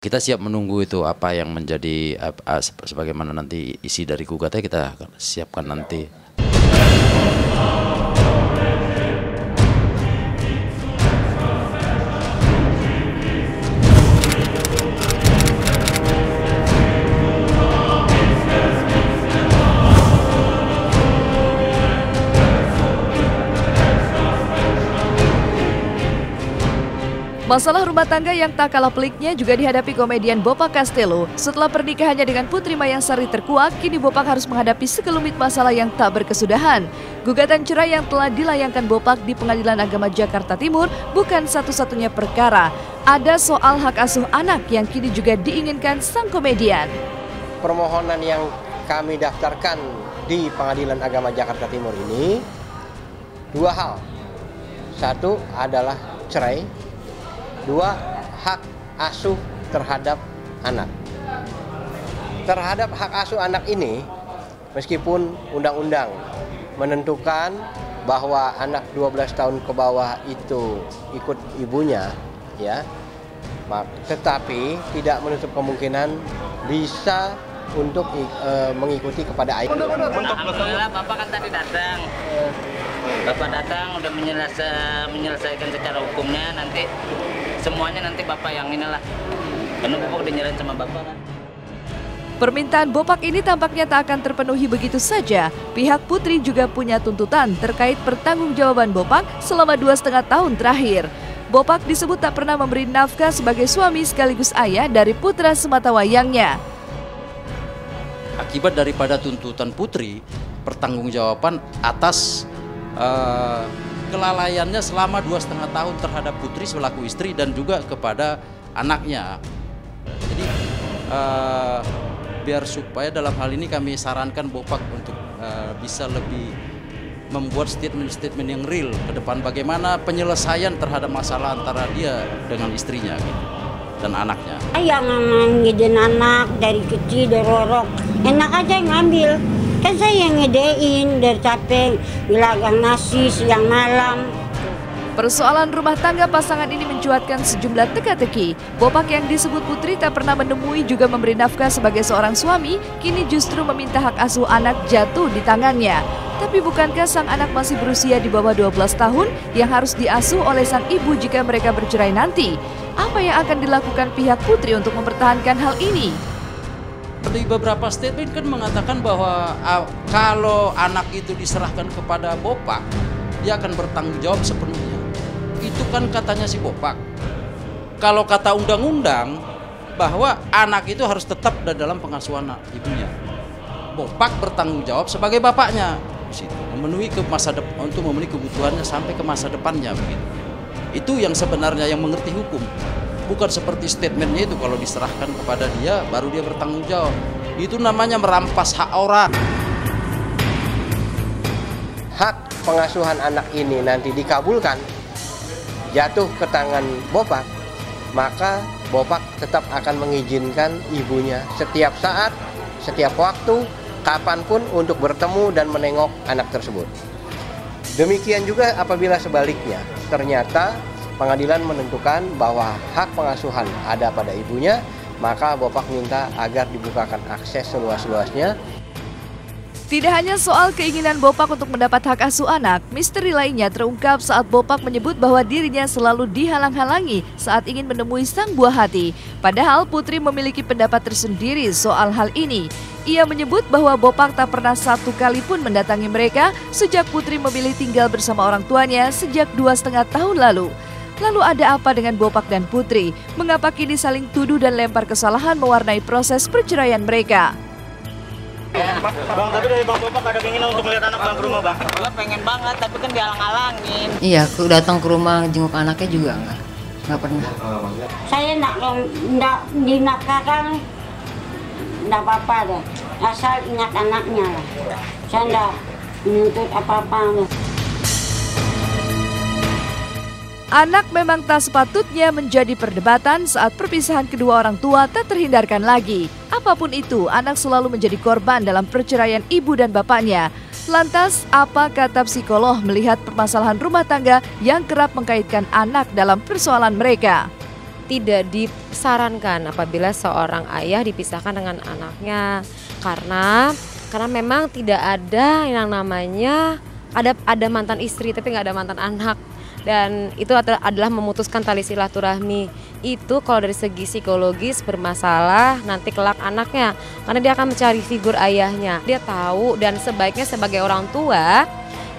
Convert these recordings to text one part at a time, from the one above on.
kita siap menunggu itu apa yang menjadi sebagaimana nanti isi dari gugatnya kita siapkan nanti. Masalah rumah tangga yang tak kalah peliknya juga dihadapi komedian Bopak Castello. Setelah pernikahannya dengan Putri Mayansari terkuak, kini Bopak harus menghadapi sekelumit masalah yang tak berkesudahan. Gugatan cerai yang telah dilayangkan Bopak di Pengadilan Agama Jakarta Timur bukan satu-satunya perkara. Ada soal hak asuh anak yang kini juga diinginkan sang komedian. Permohonan yang kami daftarkan di Pengadilan Agama Jakarta Timur ini dua hal. Satu adalah cerai. Dua, hak asuh terhadap anak. Terhadap hak asuh anak ini, meskipun undang-undang menentukan bahwa anak 12 tahun ke bawah itu ikut ibunya, ya, tetapi tidak menutup kemungkinan bisa untuk mengikuti kepada ayah. Alhamdulillah Bapak kan tadi datang. Bapak datang udah menyelesaikan secara hukumnya, nanti semuanya nanti Bapak yang inilah. Karena Bapak udah nyerahin sama Bapak kan. Permintaan Bopak ini tampaknya tak akan terpenuhi begitu saja. Pihak Putri juga punya tuntutan terkait pertanggungjawaban Bopak selama 2,5 tahun terakhir. Bopak disebut tak pernah memberi nafkah sebagai suami sekaligus ayah dari putra sematawayangnya. Akibat daripada tuntutan Putri, pertanggungjawaban atas kelalaiannya selama 2,5 tahun terhadap Putri selaku istri dan juga kepada anaknya. Jadi biar supaya dalam hal ini kami sarankan Bopak untuk bisa lebih membuat statement-statement yang real ke depan bagaimana penyelesaian terhadap masalah antara dia dengan istrinya gitu, dan anaknya. Yang ngidin anak dari kecil dari rorok, enak aja ngambil. Kan saya yang ngedein dari capek, bilagang nasi siang malam. Persoalan rumah tangga pasangan ini mencuatkan sejumlah teka-teki. Bopak yang disebut Putri tak pernah menemui juga memberi nafkah sebagai seorang suami, kini justru meminta hak asuh anak jatuh di tangannya. Tapi bukankah sang anak masih berusia di bawah 12 tahun yang harus diasuh oleh sang ibu jika mereka bercerai nanti? Apa yang akan dilakukan pihak Putri untuk mempertahankan hal ini? Di beberapa statement kan mengatakan bahwa kalau anak itu diserahkan kepada Bopak, dia akan bertanggung jawab sepenuhnya. Itu kan katanya si Bopak. Kalau kata undang-undang bahwa anak itu harus tetap dalam pengasuhan ibunya. Bopak bertanggung jawab sebagai bapaknya, memenuhi untuk memenuhi kebutuhannya sampai ke masa depannya begitu. Itu yang sebenarnya yang mengerti hukum. Bukan seperti statementnya itu kalau diserahkan kepada dia baru dia bertanggung jawab. Itu namanya merampas hak orang. Hak pengasuhan anak ini nanti dikabulkan, jatuh ke tangan Bopak, maka Bopak tetap akan mengizinkan ibunya setiap saat, setiap waktu, kapanpun untuk bertemu dan menengok anak tersebut. Demikian juga apabila sebaliknya, ternyata pengadilan menentukan bahwa hak pengasuhan ada pada ibunya, maka Bopak minta agar dibukakan akses seluas-luasnya. Tidak hanya soal keinginan Bopak untuk mendapat hak asuh anak, misteri lainnya terungkap saat Bopak menyebut bahwa dirinya selalu dihalang-halangi saat ingin menemui sang buah hati. Padahal Putri memiliki pendapat tersendiri soal hal ini. Ia menyebut bahwa Bopak tak pernah satu kali pun mendatangi mereka sejak Putri memilih tinggal bersama orang tuanya sejak 2,5 tahun lalu. Lalu ada apa dengan Bopak dan Putri? Mengapa kini saling tuduh dan lempar kesalahan mewarnai proses perceraian mereka? Bang, tapi dari Bang Bopak ada keinginan untuk melihat anak Bang ke rumah, Bang? Gue pengen banget, tapi kan dihalang-halangin. Iya, aku datang ke rumah jenguk anaknya juga nggak pernah. Saya nggak dinafkahkan, nggak apa-apa deh. Asal ingat anaknya lah. Saya nggak menuntut apa-apa. Anak memang tak sepatutnya menjadi perdebatan saat perpisahan kedua orang tua tak terhindarkan lagi. Apapun itu, anak selalu menjadi korban dalam perceraian ibu dan bapaknya. Lantas, apa kata psikolog melihat permasalahan rumah tangga yang kerap mengkaitkan anak dalam persoalan mereka? tidak disarankan apabila seorang ayah dipisahkan dengan anaknya karena memang tidak ada yang namanya ada mantan istri tapi nggak ada mantan anak, dan itu adalah memutuskan tali silaturahmi. Itu kalau dari segi psikologis bermasalah nanti kelak anaknya karena dia akan mencari figur ayahnya. Dia tahu, dan sebaiknya sebagai orang tua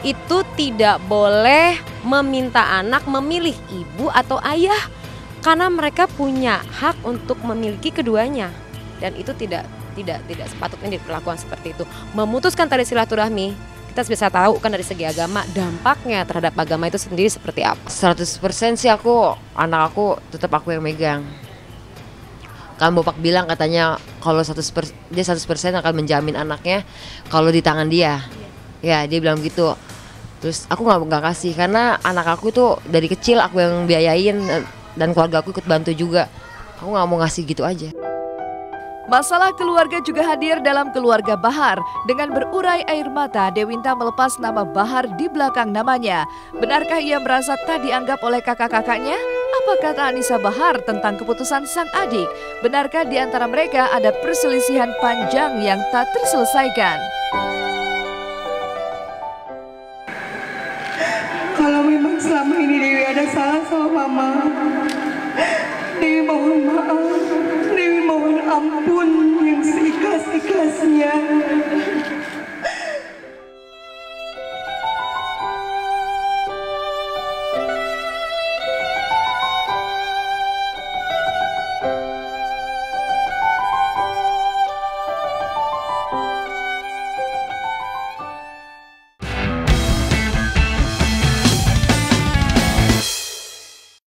itu tidak boleh meminta anak memilih ibu atau ayah karena mereka punya hak untuk memiliki keduanya, dan itu tidak sepatutnya diperlakukan seperti itu. Memutuskan tali silaturahmi, kita bisa tahu kan dari segi agama dampaknya terhadap agama itu sendiri seperti apa. 100% sih anak aku tetap aku yang megang. Kan Bopak bilang katanya kalau dia 100% akan menjamin anaknya kalau di tangan dia. Ya dia bilang gitu. Terus aku nggak kasih karena anak aku tuh dari kecil aku yang biayain dan keluarga aku ikut bantu juga. Aku nggak mau ngasih gitu aja. Masalah keluarga juga hadir dalam keluarga Bahar. Dengan berurai air mata, Dewinta melepas nama Bahar di belakang namanya. Benarkah ia merasa tak dianggap oleh kakak-kakaknya? Apa kata Anissa Bahar tentang keputusan sang adik? Benarkah di antara mereka ada perselisihan panjang yang tak terselesaikan? Kalau memang selama ini Dewi ada salah sama Mama, Dewi mohon maaf, Dewi mohon ampun yang seikhlas-ikhlasnya.